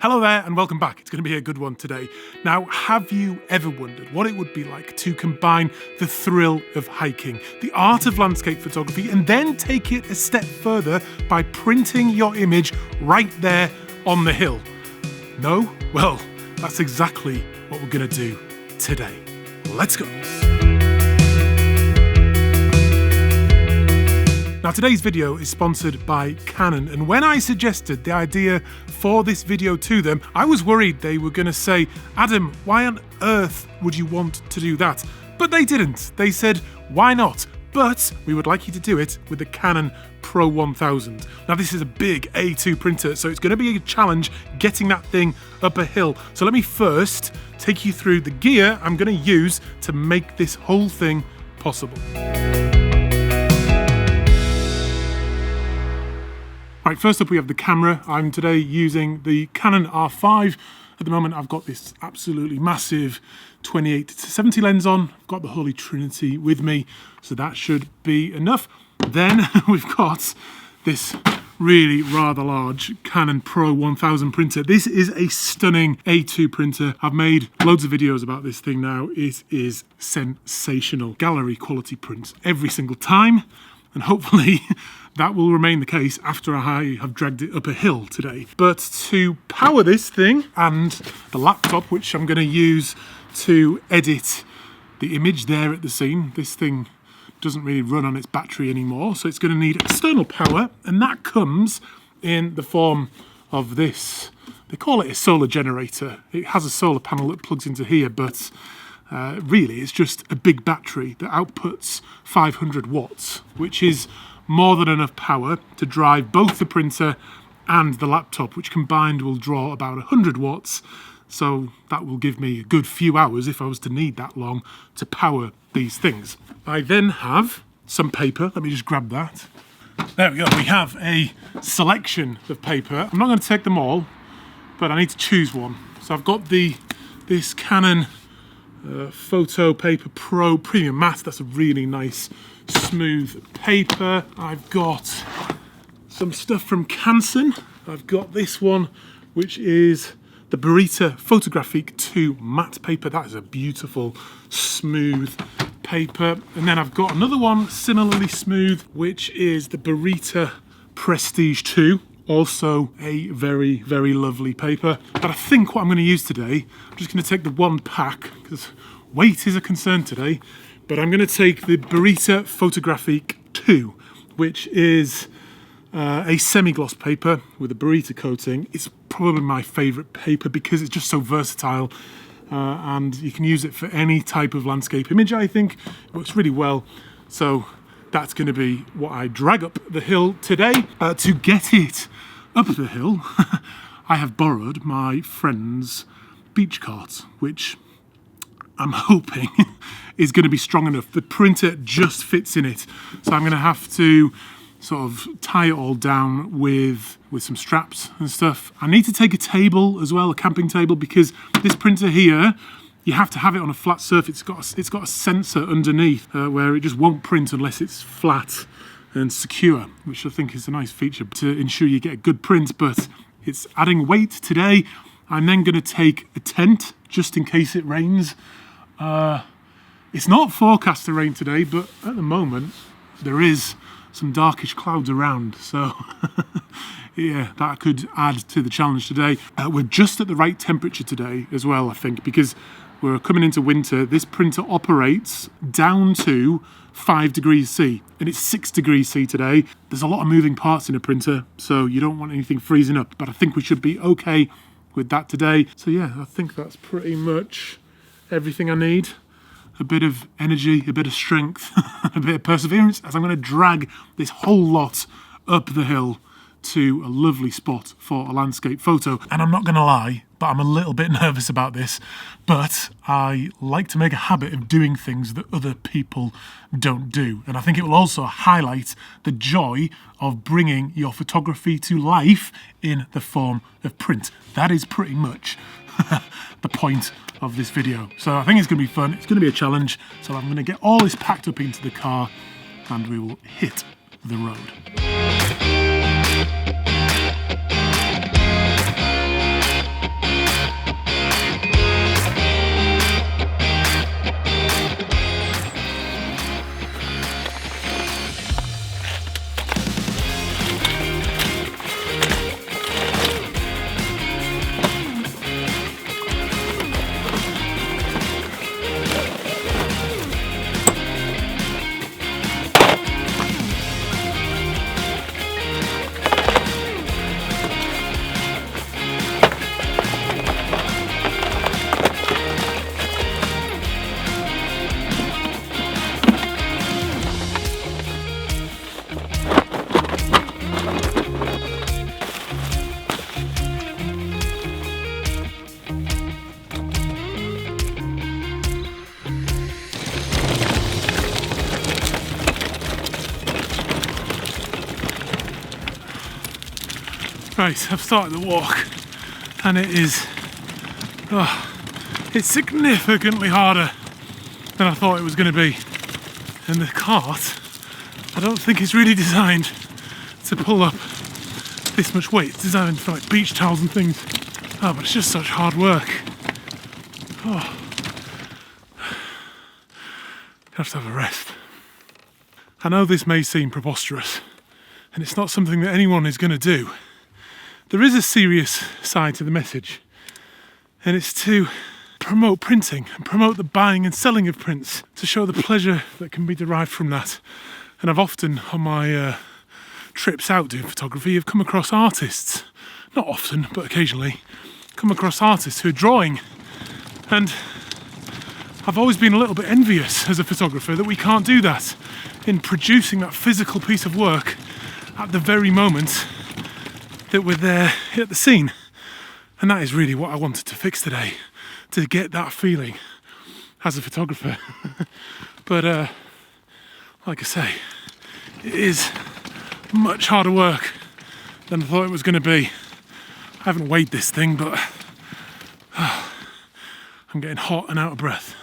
Hello there and welcome back. It's going to be a good one today. Now, have you ever wondered what it would be like to combine the thrill of hiking, the art of landscape photography, and then take it a step further by printing your image right there on the hill? No? Well, that's exactly what we're going to do today. Let's go. Now, today's video is sponsored by Canon, and when I suggested the idea for this video to them, I was worried they were going to say, Adam, why on earth would you want to do that? But they didn't. They said, why not? But we would like you to do it with the Canon PRO 1000. Now, this is a big A2 printer, so it's going to be a challenge getting that thing up a hill. So let me first take you through the gear I'm going to use to make this whole thing possible. Right, first up we have the camera. I'm today using the Canon R5. At the moment I've got this absolutely massive 28-70 lens on. I've got the Holy Trinity with me, so that should be enough. Then we've got this really rather large Canon PRO 1000 printer. This is a stunning A2 printer. I've made loads of videos about this thing now. It is sensational. Gallery quality prints every single time, and hopefully that will remain the case after I have dragged it up a hill today. But to power this thing and the laptop, which I'm going to use to edit the image there at the scene, this thing doesn't really run on its battery anymore, so it's going to need external power, and that comes in the form of this. They call it a solar generator. It has a solar panel that plugs into here, but really it's just a big battery that outputs 500 watts, which is more than enough power to drive both the printer and the laptop, which combined will draw about 100 watts. So that will give me a good few hours if I was to need that long to power these things. I then have some paper. Let me just grab that. There we go. We have a selection of paper. I'm not going to take them all, but I need to choose one. So I've got this Canon Photo Paper Pro Premium Matte. That's a really nice smooth paper. I've got some stuff from Canson. I've got this one, which is the Barita Photographique 2 matte paper. That is a beautiful smooth paper. And then I've got another one similarly smooth, which is the Barita Prestige 2. Also a very, very lovely paper. But I think what I'm going to use today, I'm just going to take the one pack, because weight is a concern today, but I'm going to take the Barita Photographique 2, which is a semi-gloss paper with a Barita coating. It's probably my favourite paper because it's just so versatile, and you can use it for any type of landscape image, I think. It works really well. So that's going to be what I drag up the hill today. To get it up the hill, I have borrowed my friend's beach cart, which I'm hoping is going to be strong enough. The printer just fits in it, so I'm going to have to sort of tie it all down with some straps and stuff. I need to take a table as well, a camping table, because this printer here, you have to have it on a flat surface. It's got a sensor underneath where it just won't print unless it's flat and secure, which I think is a nice feature to ensure you get a good print, but it's adding weight today. I'm then going to take a tent just in case it rains. It's not forecast to rain today, but at the moment there is some darkish clouds around, so yeah, that could add to the challenge today. We're just at the right temperature today as well, I think, because we're coming into winter. This printer operates down to 5 degrees C, and it's 6 degrees C today. There's a lot of moving parts in a printer, so you don't want anything freezing up, but I think we should be okay with that today. So yeah, I think that's pretty much everything I need. A bit of energy, a bit of strength, a bit of perseverance, as I'm going to drag this whole lot up the hill to a lovely spot for a landscape photo. And I'm not going to lie, but I'm a little bit nervous about this, but I like to make a habit of doing things that other people don't do. And I think it will also highlight the joy of bringing your photography to life in the form of print. That is pretty much the point of this video. So I think it's going to be fun. It's going to be a challenge. So I'm going to get all this packed up into the car and we will hit the road. Right, I've started the walk and it is, it's significantly harder than I thought it was going to be. And the cart, I don't think it's really designed to pull up this much weight. It's designed for like beach towels and things. Oh, but it's just such hard work. Oh. I have to have a rest. I know this may seem preposterous, and it's not something that anyone is going to do. There is a serious side to the message, and it's to promote printing and promote the buying and selling of prints, to show the pleasure that can be derived from that. And I've often, on my trips out doing photography, have come across artists, not often, but occasionally, come across artists who are drawing. And I've always been a little bit envious as a photographer that we can't do that, in producing that physical piece of work at the very moment that we're there at the scene. And that is really what I wanted to fix today, to get that feeling as a photographer. But like I say, it is much harder work than I thought it was going to be. I haven't weighed this thing, but I'm getting hot and out of breath.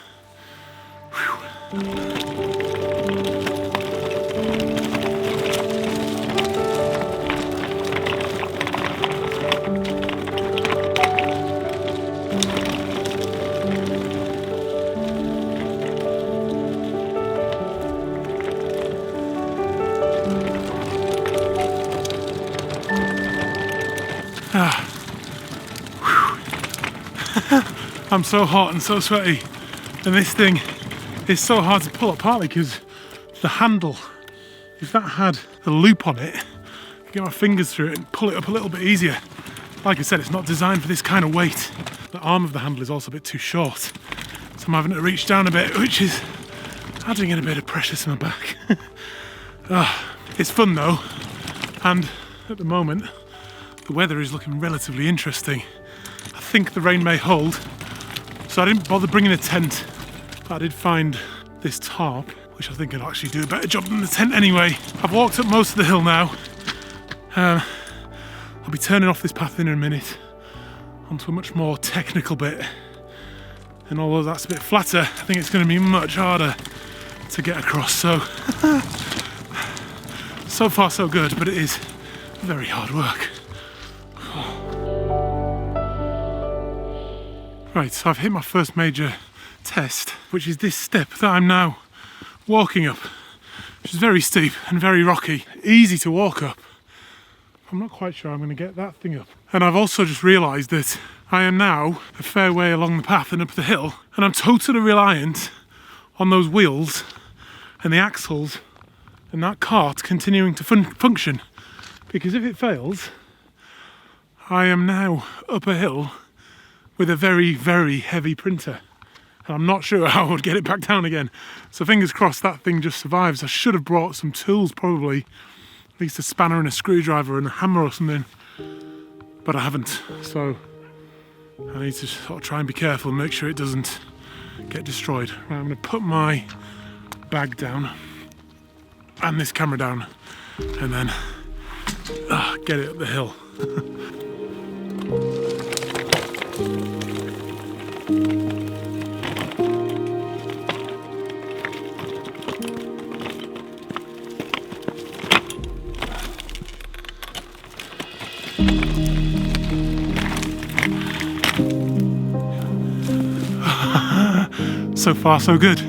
I'm so hot and so sweaty, and this thing is so hard to pull up, partly because the handle, if that had a loop on it, I could get my fingers through it and pull it up a little bit easier. Like I said, it's not designed for this kind of weight. The arm of the handle is also a bit too short, so I'm having to reach down a bit, which is adding in a bit of pressure to my back. It's fun though, and at the moment the weather is looking relatively interesting. I think the rain may hold, so I didn't bother bringing a tent, but I did find this tarp, which I think will actually do a better job than the tent anyway. I've walked up most of the hill now. I'll be turning off this path in a minute onto a much more technical bit, and although that's a bit flatter, I think it's going to be much harder to get across. So far so good, but it is very hard work. Right, so I've hit my first major test, which is this step that I'm now walking up, which is very steep and very rocky, easy to walk up. I'm not quite sure I'm going to get that thing up. And I've also just realised that I am now a fair way along the path and up the hill, and I'm totally reliant on those wheels and the axles and that cart continuing to function, because if it fails, I am now up a hill with a very, very heavy printer, and I'm not sure how I would get it back down again. So fingers crossed that thing just survives. I should have brought some tools, probably, at least a spanner and a screwdriver and a hammer or something, but I haven't. So I need to sort of try and be careful and make sure it doesn't get destroyed. Right, I'm going to put my bag down and this camera down, and then get it up the hill. So far, so good.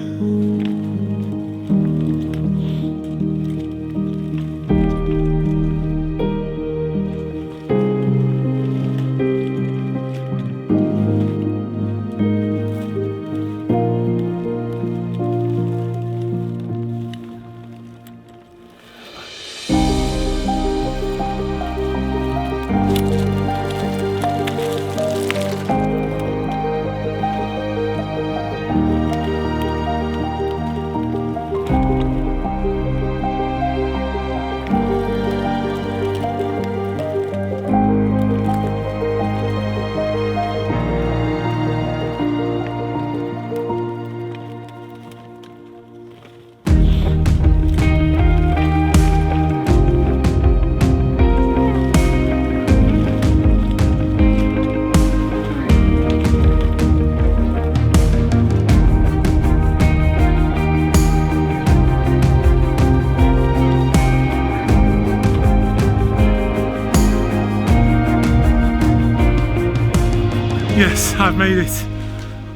Yes, I've made it.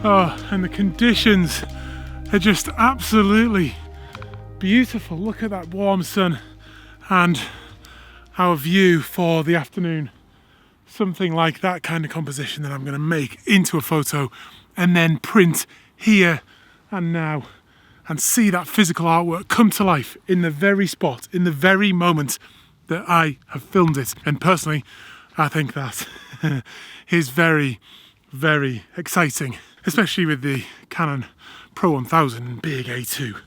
Oh, and the conditions are just absolutely beautiful. Look at that warm sun and our view for the afternoon. Something like that kind of composition that I'm going to make into a photo and then print here and now and see that physical artwork come to life in the very spot, in the very moment that I have filmed it. And personally, I think that is very, very exciting, especially with the Canon PRO 1000 big A2.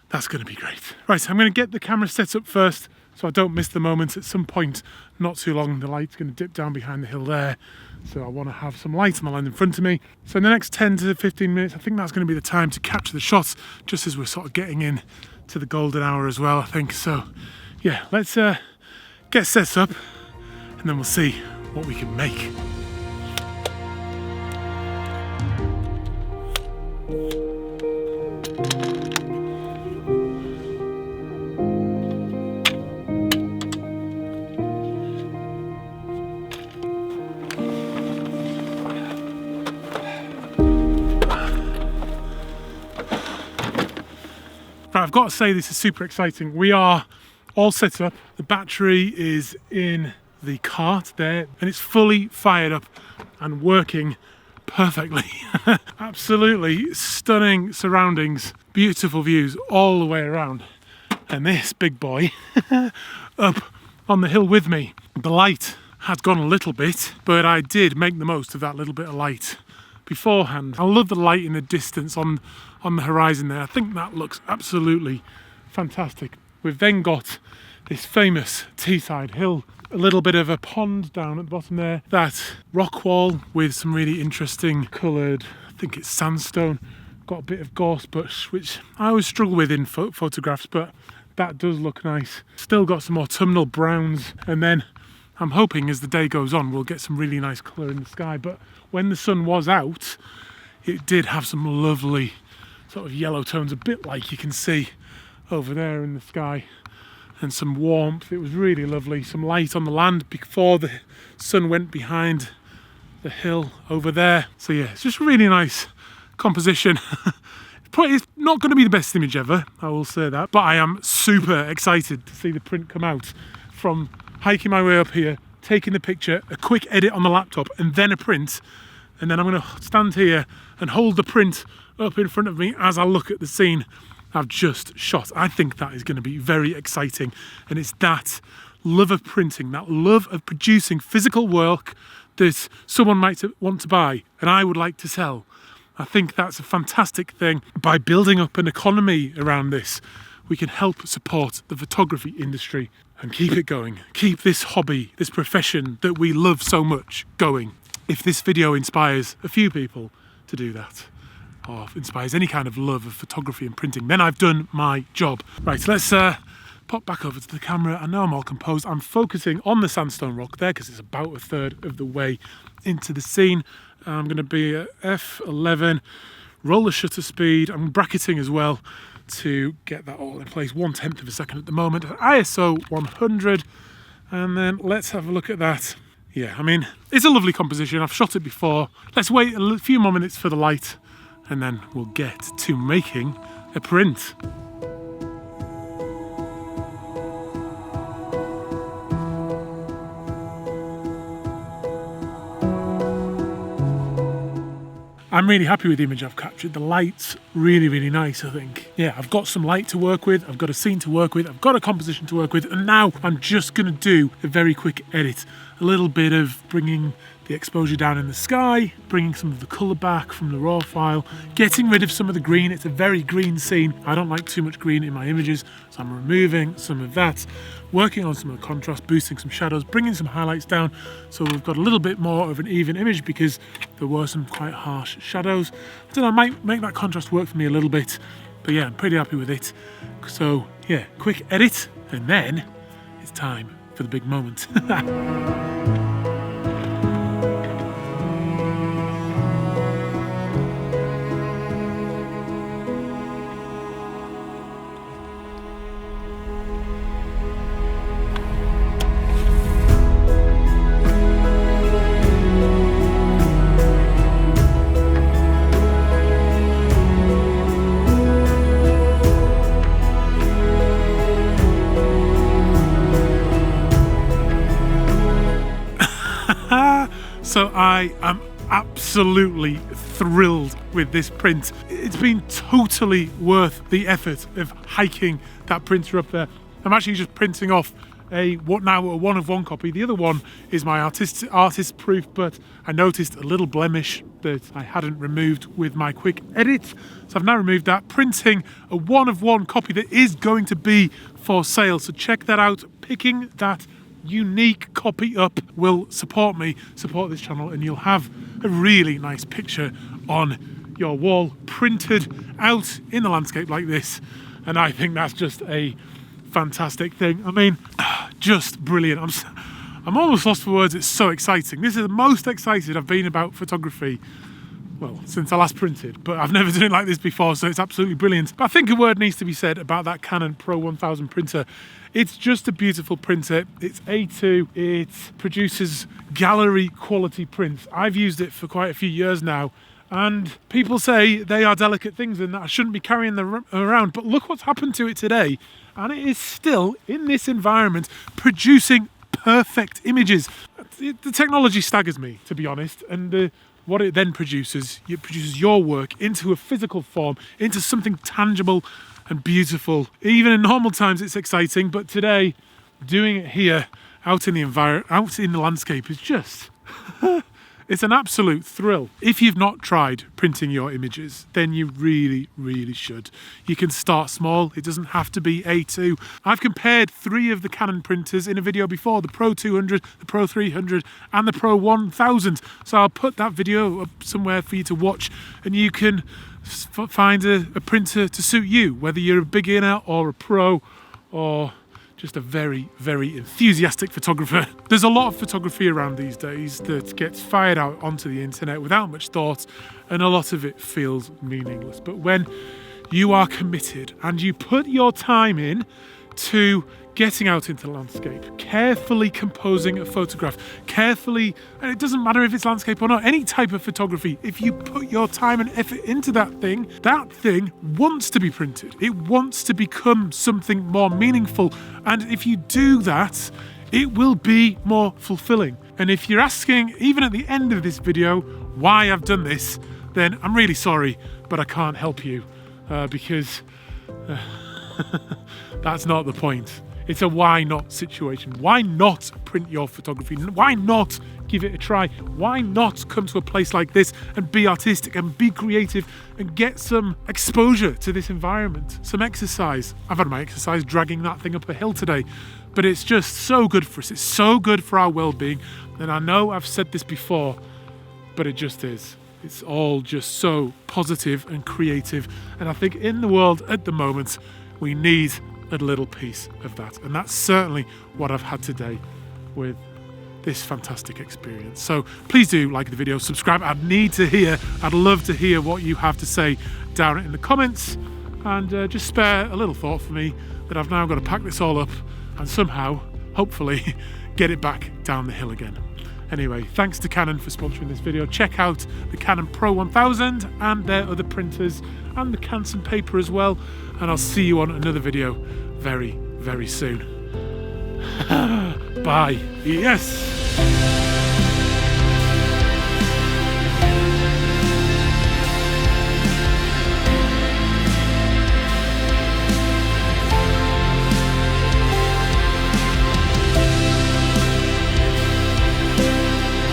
That's going to be great. Right, I'm going to get the camera set up first so I don't miss the moment. At some point, not too long, the light's going to dip down behind the hill there. So I want to have some light on the land in front of me. So in the next 10 to 15 minutes, I think that's going to be the time to capture the shots, just as we're sort of getting in to the golden hour as well, I think. So yeah, let's get set up and then we'll see what we can make. Right, I've got to say this is super exciting. We are all set up. The battery is in the cart there and it's fully fired up and working perfectly. Absolutely stunning surroundings, beautiful views all the way around. And this big boy up on the hill with me. The light had gone a little bit, but I did make the most of that little bit of light beforehand. I love the light in the distance on the horizon there. I think that looks absolutely fantastic. We've then got this famous Teesside hill, a little bit of a pond down at the bottom there, that rock wall with some really interesting coloured, I think it's sandstone, got a bit of gorse bush, which I always struggle with in photographs, but that does look nice. Still got some autumnal browns, and then I'm hoping as the day goes on we'll get some really nice colour in the sky. But when the sun was out, it did have some lovely sort of yellow tones, a bit like you can see over there in the sky, and some warmth. It was really lovely. Some light on the land before the sun went behind the hill over there. So yeah, it's just really nice composition. It's not going to be the best image ever, I will say that, but I am super excited to see the print come out from hiking my way up here, taking the picture, a quick edit on the laptop, and then a print. And then I'm going to stand here and hold the print up in front of me as I look at the scene I've just shot. I think that is going to be very exciting. And it's that love of printing, that love of producing physical work that someone might want to buy and I would like to sell. I think that's a fantastic thing. By building up an economy around this, we can help support the photography industry and keep it going. Keep this hobby, this profession that we love so much going. If this video inspires a few people to do that, or inspires any kind of love of photography and printing, then I've done my job. Right, let's pop back over to the camera. I know I'm all composed. I'm focusing on the sandstone rock there because it's about a third of the way into the scene. I'm going to be at f11, roll the shutter speed. I'm bracketing as well to get that all in place. 1/10 of a second at the moment. ISO 100, and then let's have a look at that. Yeah, I mean, it's a lovely composition. I've shot it before. Let's wait a few more minutes for the light, and then we'll get to making a print. I'm really happy with the image I've captured. The light's really, really nice, I think. Yeah, I've got some light to work with, I've got a scene to work with, I've got a composition to work with, and now I'm just gonna do a very quick edit. A little bit of bringing the exposure down in the sky, bringing some of the colour back from the raw file, getting rid of some of the green. It's a very green scene. I don't like too much green in my images, so I'm removing some of that, working on some of the contrast, boosting some shadows, bringing some highlights down, so we've got a little bit more of an even image because there were some quite harsh shadows. I don't know, I might make that contrast work for me a little bit, but yeah, I'm pretty happy with it. So yeah, quick edit, and then it's time for the big moment. So I am absolutely thrilled with this print. It's been totally worth the effort of hiking that printer up there. I'm actually just printing off a one-of-one copy. The other one is my artist proof, but I noticed a little blemish that I hadn't removed with my quick edit, so I've now removed that, printing a one-of-one copy that is going to be for sale. So check that out. Picking that unique copy up will support me, support this channel, and you'll have a really nice picture on your wall printed out in the landscape like this. And I think that's just a fantastic thing. I mean, just brilliant. I'm almost lost for words. It's so exciting. This is the most excited I've been about photography, well, since I last printed, but I've never done it like this before, so it's absolutely brilliant. But I think a word needs to be said about that Canon PRO 1000 printer. It's just a beautiful printer. It's A2, it produces gallery quality prints. I've used it for quite a few years now, and people say they are delicate things and that I shouldn't be carrying them around, but look what's happened to it today, and it is still, in this environment, producing perfect images. The technology staggers me, to be honest, and what it then produces, it produces your work into a physical form, into something tangible and beautiful. Even in normal times it's exciting, but today, doing it here, out in the landscape is just, it's an absolute thrill. If you've not tried printing your images, then you really, really should. You can start small. It doesn't have to be A2. I've compared 3 of the Canon printers in a video before, the Pro 200, the Pro 300, and the Pro 1000. So I'll put that video up somewhere for you to watch, and you can find a printer to suit you, whether you're a beginner or a pro or just a very, very enthusiastic photographer. There's a lot of photography around these days that gets fired out onto the internet without much thought, and a lot of it feels meaningless. But when you are committed and you put your time in to getting out into the landscape, carefully composing a photograph, carefully, and it doesn't matter if it's landscape or not, any type of photography, if you put your time and effort into that thing wants to be printed. It wants to become something more meaningful. And if you do that, it will be more fulfilling. And if you're asking, even at the end of this video, why I've done this, then I'm really sorry, but I can't help you because that's not the point. It's a why not situation. Why not print your photography? Why not give it a try? Why not come to a place like this and be artistic and be creative and get some exposure to this environment, some exercise? I've had my exercise dragging that thing up a hill today, but it's just so good for us. It's so good for our well-being. And I know I've said this before, but it just is. It's all just so positive and creative. And I think in the world at the moment, we need a little piece of that, and that's certainly what I've had today with this fantastic experience. So please do like the video, subscribe. I'd love to hear what you have to say down in the comments, and just spare a little thought for me that I've now got to pack this all up and somehow, hopefully, get it back down the hill again. Anyway, thanks to Canon for sponsoring this video. Check out the Canon PRO 1000 and their other printers, and the Canon paper as well. And I'll see you on another video very, very soon. Bye. Yes.